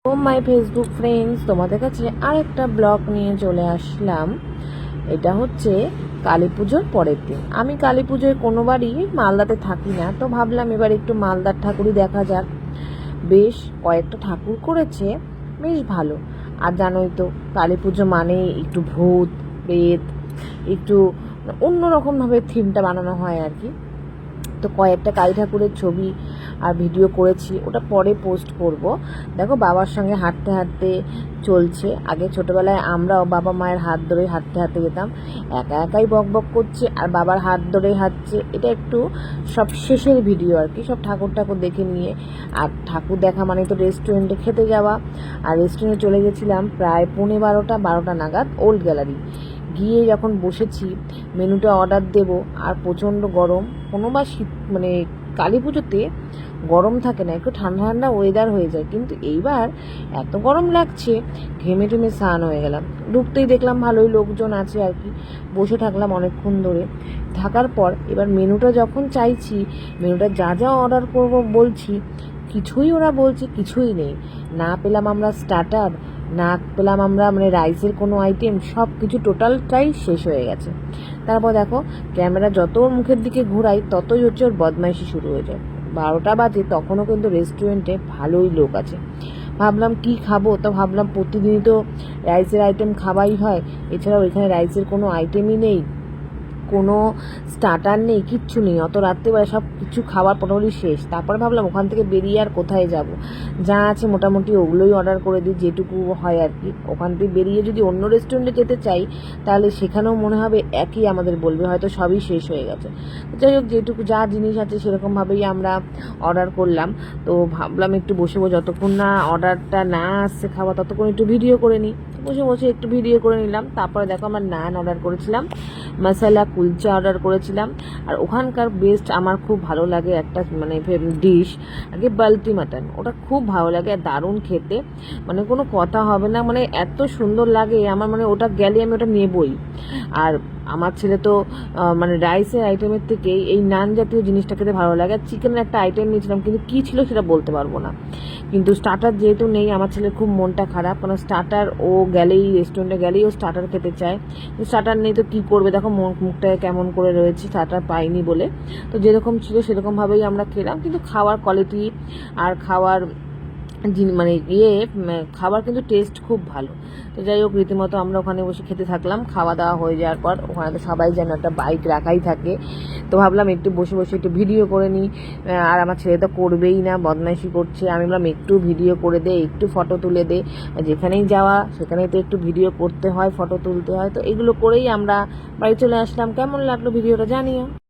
O my Facebook friends, তোমাদের কাছে আরেকটা ব্লগ নিয়ে চলে আসলাম। এটা হচ্ছে কালী পুজোর পরের দিন। আমি কালী পুজোয় কোনোবারই মালদাতে থাকি না, তো ভাবলাম এবার একটু মালদার ঠাকুরই দেখা যাক। বেশ কয়েকটা ঠাকুর করেছে, বেশ ভালো। আর জানোই তো কালী পুজো মানে একটু ভূত প্রেত, একটু অন্যরকমভাবে থিমটা বানানো হয় আর কি। তো কয়েকটা কালী ঠাকুরের ছবি আর ভিডিও করেছি, ওটা পরে পোস্ট করব। দেখো বাবার সঙ্গে হাঁটতে হাঁটতে চলছে। আগে ছোটোবেলায় আমরাও বাবা মায়ের হাত ধরে হাঁটতে হাঁটতে যেতাম, একা একাই বক বক করছে আর বাবার হাত ধরে হাঁটছে। এটা একটু সব শেষের ভিডিও আর কি, সব ঠাকুর ঠাকুর দেখে নিয়ে। আর ঠাকুর দেখা মানে তো রেস্টুরেন্টে খেতে যাওয়া। আর রেস্টুরেন্টে চলে গেছিলাম প্রায় 12:30 নাগাদ ওল্ড গ্যালারি। গিয়ে যখন বসেছি মেনুটা অর্ডার দেব, আর প্রচণ্ড গরম। কোনো বা শীত মানে কালী পুজোতে গরম থাকে না, একটু ঠান্ডা ঠান্ডা ওয়েদার হয়ে যায়, কিন্তু এইবার এত গরম লাগছে, ঘেমে টেমে স্নান হয়ে গেলাম। ঢুকতেই দেখলাম ভালোই লোকজন আছে আর কি। বসে থাকলাম অনেকক্ষণ ধরে। থাকার পর এবার মেনুটা যখন চাইছি, মেনুটা যা যা অর্ডার করব বলছি, কিছুই ওরা বলছে কিছুই নেই। না পেলাম আমরা স্টার্টার, না পেলাম আমরা রাইসের কোনো আইটেম, সব কিছু টোটালটাই শেষ হয়ে গেছে। তারপর দেখো ক্যামেরা যত ওর মুখের দিকে ঘোরাই ততই হচ্ছে ওর বদমাইশি শুরু হয়ে যায়। 12টা বাজে, তখনও কিন্তু রেস্টুরেন্টে ভালোই লোক আছে। ভাবলাম কি খাবো, তো ভাবলাম প্রতিদিনই তো রাইসের আইটেম খাওয়াই হয়, এছাড়াও এখানে রাইসের কোনো আইটেমই নেই, কোনো স্টার্টার নেই, কিচ্ছু নেই। অত রাত্রেবেলা সব কিছু খাবার মোটামুটি শেষ। তারপরে ভাবলাম ওখান থেকে বেরিয়ে আর কোথায় যাব, যা আছে মোটামুটি ওগুলোই অর্ডার করে দিই, যেটুকু হয় আর কি। ওখান থেকে বেরিয়ে যদি অন্য রেস্টুরেন্টে যেতে চাই, তাহলে সেখানেও মনে হবে একই আমাদের বলবে, হয়তো সবই শেষ হয়ে গেছে। যাই হোক, যেটুকু যা জিনিস আছে সেরকমভাবেই আমরা অর্ডার করলাম। তো ভাবলাম একটু বসে বসে, যতক্ষণ না অর্ডারটা না আসছে খাওয়া, ততক্ষণ একটু ভিডিও করে নিই। বসে বসে একটু ভিডিও করে নিলাম। তারপরে দেখো আমরা নান অর্ডার করেছিলাম, মশলা কুলচা অর্ডার করেছিলাম। আর ওখানকার বেস্ট আমার খুব ভালো লাগে একটা ডিশ আর কি, বালতি মাটন। ওটা খুব ভালো লাগে আর দারুণ খেতে, কোনো কথা হবে না, এত সুন্দর লাগে আমার, ওটা গেলে আমি ওটা নেবই। আর আমার ছেলে তো রাইসের আইটেমের থেকে এই নান জাতীয় জিনিসটা খেতে ভালো লাগে। আর চিকেনের একটা আইটেম নিয়েছিলাম, কিন্তু কী ছিল সেটা বলতে পারবো না। কিন্তু স্টার্টার যেহেতু নেই, আমার ছেলের খুব মনটা খারাপ, কারণ স্টার্টার ও গেলেই, রেস্টুরেন্টে গেলেই ও স্টার্টার খেতে চায়। স্টার্টার নেই তো কী করবে, দেখো মুখটায় কেমন করে রয়েছে, স্টার্টার পাইনি বলে। তো যেরকম ছিল সেরকমভাবেই আমরা খেলাম, কিন্তু খাওয়ার কোয়ালিটি আর খাওয়ার খাবার কিন্তু টেস্ট খুব ভালো। তো যাই হোক, রীতিমতো আমরা ওখানে বসে খেতে থাকলাম। খাওয়া দাওয়া হয়ে যাওয়ার পর ওখানে তো সবাই যেন একটা বাইক রাখাই থাকে, তো ভাবলাম একটু বসে বসে একটু ভিডিও করে নিই। আর আমার ছেলে তো করবেই না, বদমাইশি করছে। আমি বললাম একটু ভিডিও করে দে, একটু ফটো তুলে দে। যেখানেই যাওয়া সেখানেই তো একটু ভিডিও করতে হয়, ফটো তুলতে হয়। তো এগুলো করেই আমরা বাড়ি চলে আসলাম। কেমন লাগলো ভিডিওটা জানিও।